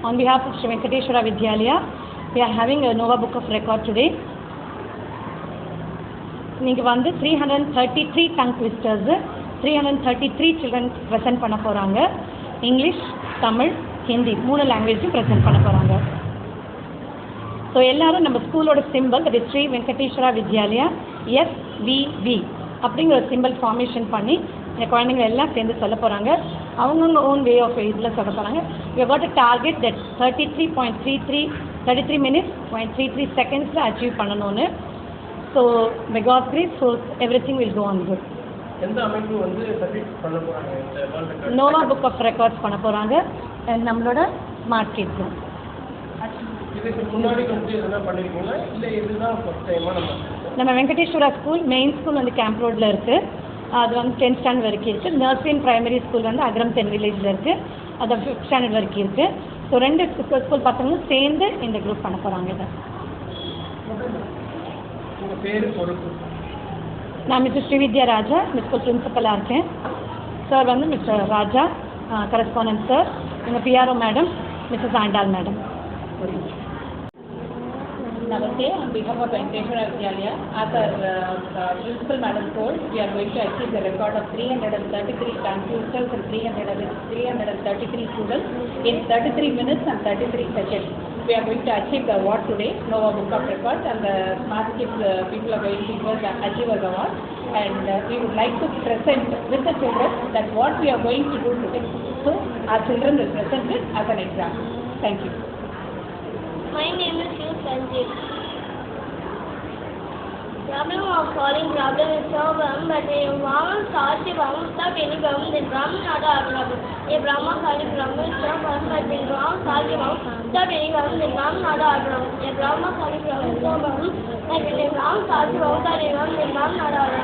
on behalf of Sri Venkateshwara Vidyalaya, we are having a Nova Book of Record today. நீங்கள் வந்து 333 tongue twisters 333 children present பண்ண போகிறாங்க. English, Tamil, Hindi 3 லாங்குவேஜும் present பண்ண போகிறாங்க. So எல்லோரும் நம்ம ஸ்கூலோட சிம்பிள், அது ஸ்ரீ வெங்கடேஸ்வரா வித்யாலயா SVV அப்படிங்கிற ஒரு சிம்பிள் ஃபார்மேஷன் பண்ணி இந்த குழந்தைங்க எல்லாம் சேர்ந்து சொல்ல போகிறாங்க. அவங்கவுங்க ஓன் வே ஆஃப் இதில் சொல்ல போகிறாங்க. We got a target that 33 minutes 0.33 செகண்ட்ஸில் அச்சீவ் பண்ணணும்னு. So by God's grace, so everything will go on good. Nova book of records பண்ண போகிறாங்க நம்மளோட ஸ்மார்ட் கிட்ஸும். நம்ம வெங்கடேஸ்வரா ஸ்கூல் மெயின் ஸ்கூல் வந்து கேம்ப் ரோடில் இருக்குது. அது வந்து 10th ஸ்டாண்டர்ட் வரைக்கும் இருக்குது. நர்சரி அண்ட் பிரைமரி ஸ்கூல் வந்து அக்ரம் 10 வில்லேஜில் இருக்குது. அது 5th ஸ்டாண்டர்ட் வரைக்கும் இருக்குது. ஸோ 2 ஸ்கூல் பசங்களும் சேர்ந்து இந்த குரூப் பண்ண போகிறாங்க. இதை நான் மிஸ்டர் ஸ்ரீவித்யா ராஜா, இந்த ஸ்கூல் பிரின்சிபலாக இருக்கேன். சார் வந்து மிஸ்டர் ராஜா, கரஸ்பாண்டன்ட் சார். எங்கள் PRO madam Mrs Andal madam. Namaste, on behalf of Venkateshwara Vidyalaya, as our principal madam told, we are going to achieve the record of 333 tongue twisters and 333 students in 33 minutes and 33 seconds. We are going to achieve the award today, Nova Book of Records, and the Smart Kids people are going to give us the Achievers Award. And we would like to present with the children that what we are going to do today. So our children will present it as an example. Thank you. My name is Shiv Sanjeev. Problem of solving problem is problem, but a vowel starts a vowel without any vowel, then Brahma is not a problem. A Brahma solving problem is problem, but then vowel starts a vowel without any vowel, then Brahma is not a problem. A Brahma solving problem is problem, but then a vowel starts a vowel without any vowel, then Brahma is not a problem.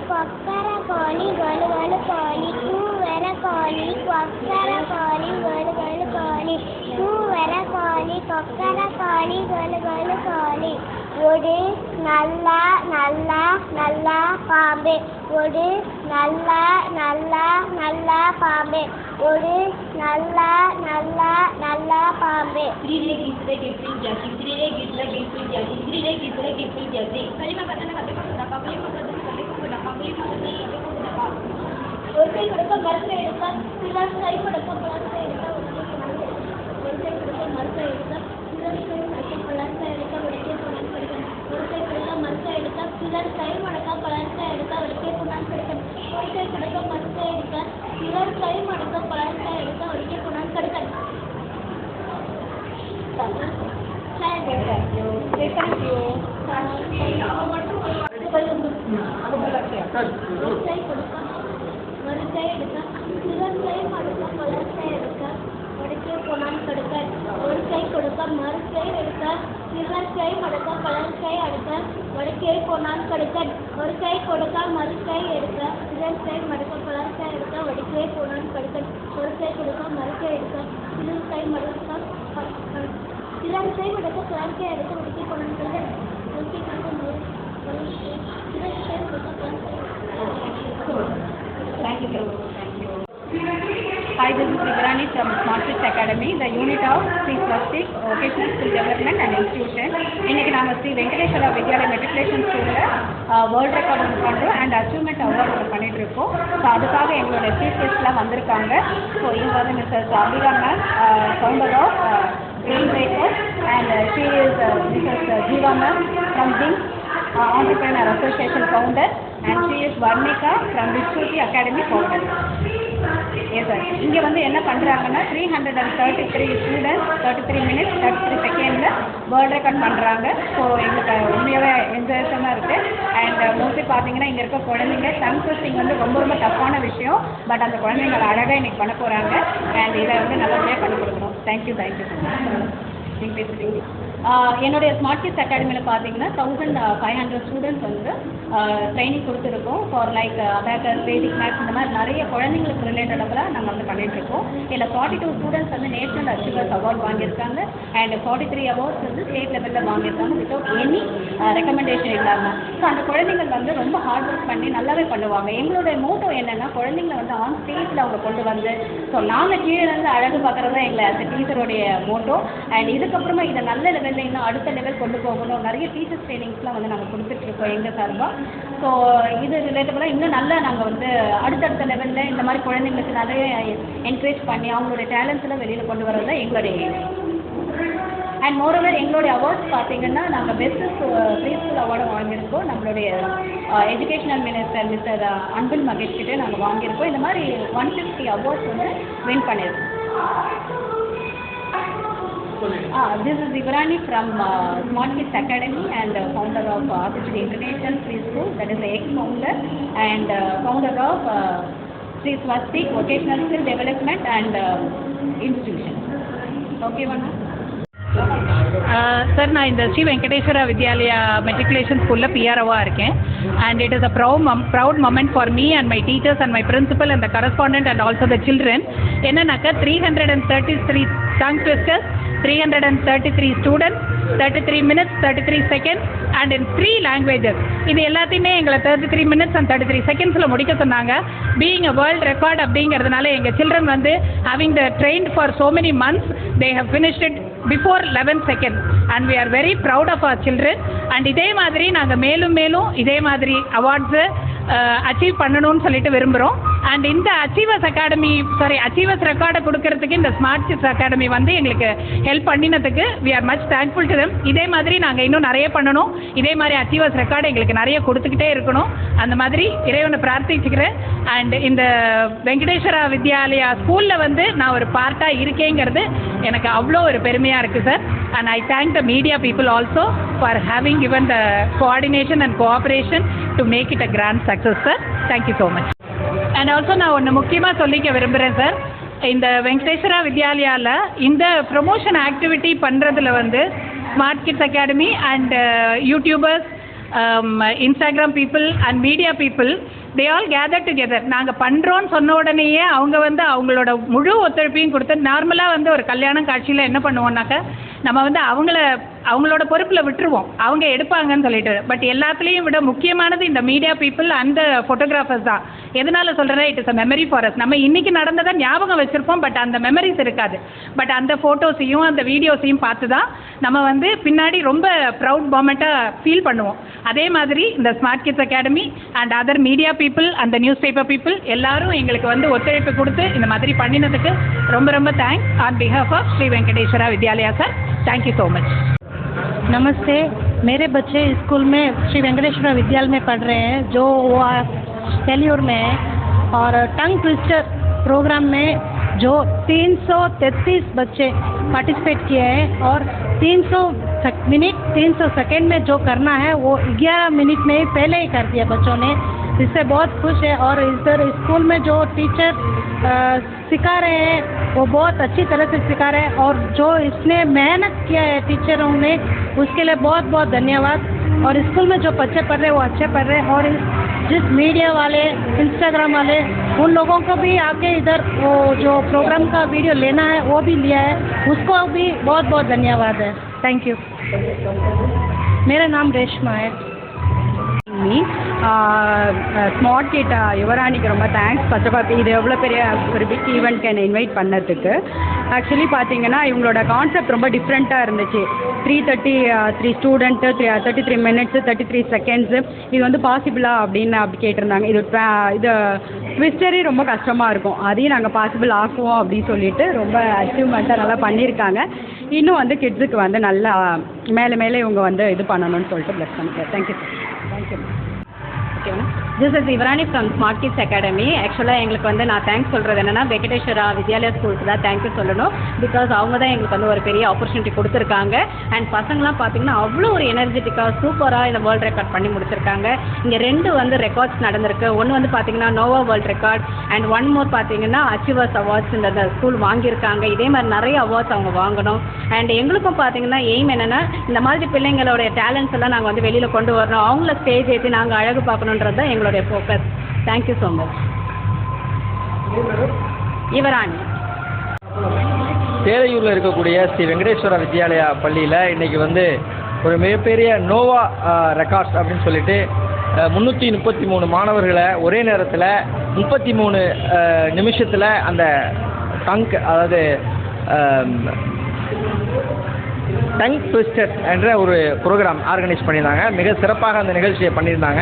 Kokkara koli, galu galu koli, kuvera koli, kokkara koli, galu galu koli, kuvera koli, kokkara koli, galu galu koli. Odu nalla nalla nalla paambe, odu nalla nalla nalla paambe, odu nalla nalla nalla paambe. Three gisle gipil jati, three gisle gipil jati, three gisle gipil jati. Kalima katana katana kalima katana. ஒரு கை கொடுக்க மரத்தை எடுக்க சிலர் கை கொடுக்க பழத்தை எடுக்க ஒரு கை கொடுக்க மரத்தை எடுக்க சிலர் கை மடக்க பழத்தை எடுக்க வடிக்கே புண்ணான் கிடைக்கும். ஒரு கை கொடுக்க மரத்தை எடுக்க சிலர் கை மடக்க பழத்தை எடுக்க வடிக்கே புண்ணான் கிடைக்கும். ஒரு கை கொடுக்க மரத்தை எடுக்க சிலர் கை மடக்க பழத்தை எடுக்க வடிக்கே புண்ணான் கிடைக்கும். மறுக்கை எடுக்க சிலர் கை மடக்க பழத்தை எடுக்க வடிக்கே புண்ணான் கிடைக்க. ஒரு கை கொடுக்க மறுக்கை எடுக்க சிலர் கை மடக்க பழத்தை எடுக்க வடிக்கே புண்ணான் கிடைக்க. ஒரு கை கொடுக்க மறுக்கை எடுக்க சிலர் கை மடக்க பழத்தை எடுக்க வடிக்கே புண்ணான் கிடைக்க. ஒரு கை கொடுக்க மறுக்கை எடுக்க சிலர் கை மடக்க பழத்தை எடுக்க வடிக்கே புண்ணான் கிடைக்க. ஒரு கை கொடுக்க Thank you. Hi, this is Vigrani from Smart Kids Academy, the unit of Sri Swastik Vocational Skill Development and Institution. இன்னைக்கு நாம ஸ்ரீ வெங்கடேஸ்வரா வித்யாலயா மெட்ரிகுலேஷன் ஸ்கூலில் வேர்ல்ட் ரெக்கார்ட் ஒன்று பண்ணுறோம் அண்ட் அச்சீவ்மெண்ட் அவார்ட் ஒன்று பண்ணிட்டு இருக்கோம். ஸோ அதுக்காக எங்களோட சீஃப் கெஸ்ட்லாம் வந்திருக்காங்க. ஸோ இவங்க வந்து Mr Abika ma'am, founder of train breaker, and she is Mrs Jeeva ma'am from things Entrepreneur Association founder, and she is Varnika from Vishruti Academy founder. Yes sir. இங்கே வந்து என்ன பண்ணுறாங்கன்னா 333 students 33 minutes 33 செகண்டில் வேர்ல்ட் ரெக்கார்ட் பண்ணுறாங்க. So எங்களுக்கு உண்மையாகவே என்ஜாய்ஸாக இருக்குது. And mostly பார்த்தீங்கன்னா இங்கே இருக்க குழந்தைங்க டங் ட்விஸ்டிங் வந்து ரொம்ப ரொம்ப டஃப்பான விஷயம். பட் அந்த குழந்தைங்களை அழகாக இன்றைக்கி பண்ண போகிறாங்க. அண்ட் இதை வந்து நல்லபடியாக பண்ணி கொடுக்குறோம். தேங்க்யூ. என்னுடைய ஸ்மார்ட் கிட்ஸ் அகாடமியில் பார்த்தீங்கன்னா 1500 ஸ்டூடெண்ட்ஸ் வந்து ட்ரைனிங் கொடுத்துருக்கோம் for like abacus, basic maths, இந்த மாதிரி நிறைய குழந்தைங்களுக்கு ரிலேட்டடாக நாங்கள் வந்து பண்ணிகிட்ருக்கோம். இதில் 42 ஸ்டூடெண்ட்ஸ் வந்து நேஷனல் அச்சீவர்ஸ் அவார்ட் வாங்கியிருக்காங்க அண்ட் 43 அவார்ட்ஸ் வந்து ஸ்டேட் லெவலில் வாங்கியிருக்காங்க வித்தவுட் எனி ரெக்கமெண்டேஷன் இல்லாமல். ஸோ அந்த குழந்தைகள் வந்து ரொம்ப ஹார்ட் ஒர்க் பண்ணி நல்லாவே பண்ணுவாங்க. எங்களுடைய மோட்டோ என்னென்னா குழந்தைங்களை வந்து ஆன் ஸ்டேஜில் அவங்க கொண்டு வந்து ஸோ நாங்கள் கீழே இருந்து அழகு பார்க்குறது தான் எங்களை அந்த டீச்சருடைய மோட்டோ. அண்ட் இதுக்கப்புறமா இதை நல்ல லெவலில் இன்னும் அடுத்த லெவல் கொண்டு போகணும். நிறைய டீச்சர்ஸ் ட்ரைனிங்ஸ்லாம் வந்து நாங்கள் கொடுத்துட்ருக்கோம் எங்கள் சார்பாக. ஸோ இது ரிலேட்டபுளாக இன்னும் நல்லா நாங்கள் வந்து அடுத்தடுத்த லெவலில் இந்த மாதிரி குழந்தைங்களுக்கு நிறைய என்கரேஜ் பண்ணி அவங்களுடைய டேலண்ட்ஸ் எல்லாம் வெளியில் கொண்டு வரது தான் எங்களுடைய. அண்ட் மோரோவர் எங்களுடைய அவார்ட்ஸ் பார்த்தீங்கன்னா நாங்கள் பெஸ்ட் ப்ரீ ஸ்கூல் அவார்டும் வாங்கியிருக்கோம். நம்மளுடைய educational minister mister Anbil Mahesh கிட்டே நாங்கள் வாங்கியிருக்கோம். இந்த மாதிரி 150 அவார்ட்ஸ் வந்து வின் பண்ணியிருக்கோம். This is Ivrani from Smart Kids Academy and founder of RCG International Preschool, that is the ex-founder and founder of Sri Swastik Vocational Skill Development and Institution. Okay, Vanna? Sir நான் இந்த Sri Venkateswara Vidyalaya matriculation ஸ்கூலில் பிஆர்ஓவாக இருக்கேன். And it is a proud moment for me and my teachers and my principal and the correspondent and also the children. என்னன்னாக்கா 333 tongue twisters, 333 students, 33 minutes, 33 seconds and in 3 languages. இது எல்லாத்தையுமே எங்களை 33 minutes and 33 secondsல முடிக்க சொன்னாங்க. Being a world record அப்படிங்கிறதுனால எங்கள் children வந்து having the trained for so many months, they have finished it before 11 seconds and we are very proud of our children. and இதே மாதிரி நாங்கள் மேலும் இதே மாதிரி அவார்ட்ஸு அச்சீவ் பண்ணணும்னு சொல்லிட்டு விரும்புகிறோம். அண்ட் இந்த அச்சீவர்ஸ் ரெக்கார்டை கொடுக்கறதுக்கு இந்த ஸ்மார்ட் கிட்ஸ் அகாடமி வந்து எங்களுக்கு help பண்ணினதுக்கு we are much thankful to them. இதே மாதிரி நாங்கள் இன்னும் நிறைய பண்ணணும். இதே மாதிரி அச்சீவர்ஸ் ரெக்கார்டு எங்களுக்கு நிறைய கொடுத்துக்கிட்டே இருக்கணும். அந்த மாதிரி இறைவனை பிரார்த்திச்சுக்கிறேன். அண்ட் இந்த வெங்கடேஸ்வரா வித்யாலயா ஸ்கூலில் வந்து நான் ஒரு பார்ட்டாக இருக்கேங்கிறது எனக்கு அவ்வளோ ஒரு பெருமையாக இருக்குது sir. And I thank the media people also for having given the coordination and cooperation to make it a grand success, sir. Thank you so much. And also நான் ஒன்று முக்கியமாக சொல்லிக்க விரும்புகிறேன் சார். இந்த வெங்கடேஸ்வரா வித்யாலயாவில் இந்த ப்ரொமோஷன் ஆக்டிவிட்டி பண்ணுறதுல வந்து smart kids academy and YouTubers, Instagram people and media people, they all gather together. நாங்கள் பண்ணுறோன்னு சொன்ன உடனேயே அவங்க வந்து அவங்களோட முழு ஒத்துழைப்பையும் கொடுத்து, நார்மலாக வந்து ஒரு கல்யாண காட்சியில் என்ன பண்ணுவோம்னாக்கா நம்ம வந்து அவங்களோட பொறுப்பில் விட்டுருவோம், அவங்க எடுப்பாங்கன்னு சொல்லிட்டு. பட் எல்லாத்துலேயும் விட முக்கியமானது இந்த மீடியா பீப்புள் அண்ட் ஃபோட்டோகிராஃபர்ஸ் தான். எதனால் சொல்கிறேன்னா, it is a memory for us. நம்ம இன்றைக்கி நடந்ததை ஞாபகம் வச்சுருப்போம், பட் அந்த மெமரிஸ் இருக்காது. பட் அந்த ஃபோட்டோஸையும் அந்த வீடியோஸையும் பார்த்து தான் நம்ம வந்து பின்னாடி ரொம்ப ப்ரவுட் மொமெண்ட்டாக ஃபீல் பண்ணுவோம். அதே மாதிரி இந்த smart kids academy and other media people அந்த நியூஸ் பேப்பர் பீப்புள் எல்லாரும் எங்களுக்கு வந்து ஒத்துழைப்பு கொடுத்து இந்த மாதிரி பண்ணினதுக்கு ரொம்ப ரொம்ப thanks on behalf of Sri Venkateswara Vidyalaya sir. Thank you so much. Namaste. मेरे बच्चे स्कूल में श्री वेंकटेश्वरा विद्यालय में पढ़ रहे हैं, जो वो सेल्यूर में है. और टंग ट्विस्टर प्रोग्राम में जो 333 बच्चे पार्टिसिपेट किए हैं और 300 मिनट 300 सेकेंड में जो करना है वो 11 मिनट में ही पहले ही कर दिया बच्चों ने. इससे बहुत खुश है. और इधर स्कूल में जो टीचर सिखा रहे हैं वो बहुत अच्छी तरह से सिखा रहे हैं. और जो इसने मेहनत किया है टीचरों ने, उसके लिए बहुत बहुत धन्यवाद. और स्कूल में जो बच्चे पढ़ रहे हैं वो अच्छे पढ़ रहे हैं. और जिस मीडिया वाले, इंस्टाग्राम वाले, उन लोगों को भी आके इधर वो जो प्रोग्राम का वीडियो लेना है वो भी लिया है, उसको भी बहुत बहुत धन्यवाद है. Thank you. मेरा नाम रेशमा है. ஸ்மார்ட் கிட் யுவராணிக்கு ரொம்ப தேங்க்ஸ். ஃபர்ஸ்ட் ஆஃப் ஆல் இது எவ்வளோ பெரிய ஒரு பிக் ஈவெண்ட்க்கு என்னை இன்வைட் பண்ணதுக்கு. ஆக்சுவலி பார்த்தீங்கன்னா இவங்களோட கான்செப்ட் ரொம்ப டிஃப்ரெண்ட்டாக இருந்துச்சு. 333 ஸ்டூடெண்ட்டு 33 மினிட்ஸு 33 செகண்ட்ஸு இது வந்து பாசிபிளா அப்படின்னு அப்படி கேட்டிருந்தாங்க. இது ட்விஸ்டரே ரொம்ப கஷ்டமாக இருக்கும், அதையும் நாங்கள் பாசிபிள் ஆக்குவோம் அப்படின்னு சொல்லிட்டு ரொம்ப அச்சீவ்மெண்ட்டாக நல்லா பண்ணியிருக்காங்க. இன்னும் வந்து கிட்ஸுக்கு வந்து நல்லா மேலே இவங்க வந்து இது பண்ணணும்னு சொல்லிட்டு ப்ளஸ் பண்ணிக்கிறேன். தேங்க்யூ. ஓகேண்ணா. This is Ivarani from smart kids academy. ஆக்சுவலாக எங்களுக்கு வந்து நான் தேங்க்ஸ் சொல்கிறது என்னென்னா வெங்கடேஸ்வரா வித்யாலயா ஸ்கூலுக்கு தான் தேங்க்யூ சொல்லணும். பிகாஸ் அவங்க தான் எங்களுக்கு வந்து ஒரு பெரிய ஆப்பர்ச்சுனிட்டி கொடுத்துருக்காங்க. அண்ட் பசங்களாம் பார்த்தீங்கன்னா அவ்வளோ ஒரு எனர்ஜெட்டிக்காக சூப்பராக இந்த வேர்ல்டு ரெக்கார்ட் பண்ணி முடிச்சிருக்காங்க. இங்கே 2 வந்து ரெக்கார்ட்ஸ் நடந்திருக்கு. ஒன்று வந்து பார்த்தீங்கன்னா நோவா வேர்ல்டு ரெக்கார்ட் அண்ட் 1 மோர் பார்த்தீங்கன்னா அச்சீவர்ஸ் அவார்ட்ஸ் இந்த ஸ்கூல் வாங்கியிருக்காங்க. இதே மாதிரி நிறைய அவார்ட்ஸ் அவங்க வாங்கணும். அண்ட் எங்களுக்கும் பார்த்தீங்கன்னா எய்ம் என்னென்னா இந்த மாதிரி பிள்ளைங்களோட டேலண்ட்ஸ் எல்லாம் நாங்கள் வந்து வெளியில் கொண்டு வரணும், அவங்கள ஸ்டேஜ் ஏற்றி நாங்கள் அழகு பார்க்கணுன்றது தான் எங்களுடைய focus. Thank you so much. Ivarani. தேரையூரில் இருக்கக்கூடிய ஸ்ரீ வெங்கடேஸ்வரா வித்யாலயா பள்ளியில் இன்றைக்கி வந்து ஒரு மிகப்பெரிய நோவா ரெக்கார்ட்ஸ் அப்படின்னு சொல்லிட்டு 333 மாணவர்களை ஒரே நேரத்தில் 33 நிமிஷத்தில் அந்த அதாவது டங் ட்விஸ்டர் என்ற ஒரு ப்ரோக்ராம் ஆர்கனைஸ் பண்ணியிருந்தாங்க. மிக சிறப்பாக அந்த நிகழ்ச்சியை பண்ணியிருந்தாங்க.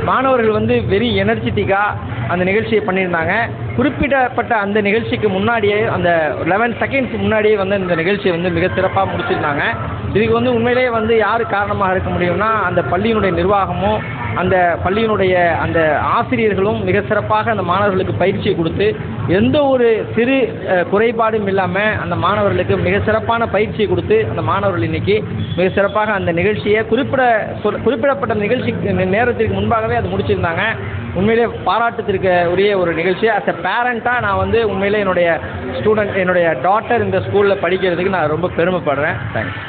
மாணவர்கள் வந்து வெரி எனர்ஜெட்டிக்காக அந்த நிகழ்ச்சியை பண்ணியிருந்தாங்க. குறிப்பிடப்பட்ட அந்த நிகழ்ச்சிக்கு முன்னாடியே அந்த 11 செகண்ட்ஸ் முன்னாடியே வந்து இந்த நிகழ்ச்சியை வந்து மிக சிறப்பாக முடிச்சிருந்தாங்க. இதுக்கு வந்து உண்மையிலேயே வந்து யார் காரணமாக இருக்க முடியும்னா அந்த பள்ளியினுடைய நிர்வாகமும் அந்த பள்ளியினுடைய அந்த ஆசிரியர்களும் மிக சிறப்பாக அந்த மாணவர்களுக்கு பயிற்சியை கொடுத்து எந்த ஒரு சிறு குறைபாடும் இல்லாமல் அந்த மாணவர்களுக்கு மிக சிறப்பான பயிற்சியை கொடுத்து அந்த மாணவர்கள் இன்னைக்கு மிக சிறப்பாக அந்த நிகழ்ச்சியை குறிப்பிடப்பட்ட நிகழ்ச்சி நேரத்திற்கு முன்பாகவே அது முடிச்சிருந்தாங்க. உண்மையிலே பாராட்டத்திற்கு உரிய ஒரு நிகழ்ச்சி. அஸ் எ பேரண்ட்டாக நான் வந்து உண்மையிலே என்னுடைய டாட்டர் இந்த ஸ்கூலில் படிக்கிறதுக்கு நான் ரொம்ப பெருமைப்படுறேன். தேங்க்ஸ்.